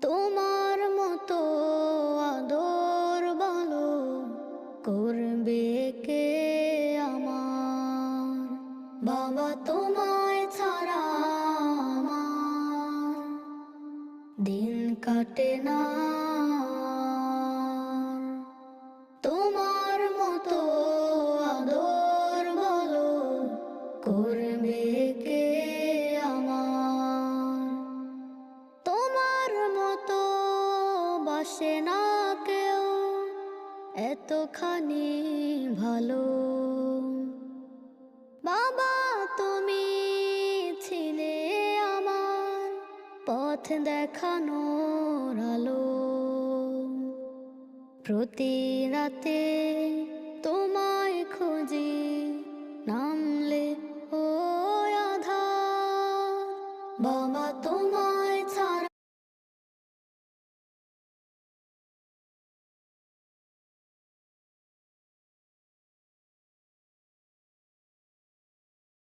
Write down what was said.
তোমার মতো আদর বলো করবে কে আমার। বাবা তোমায় ছাড়া আমার দিন কাটে না। তোমার মতো আদর বলো করবে কে আমার। তোমার মতো বাসে না কেউ এতখানি ভালো। বাবা তুমি ছিলে আমার পথ দেখানোর আলো। প্রতি রাতে তোমায় খুঁজি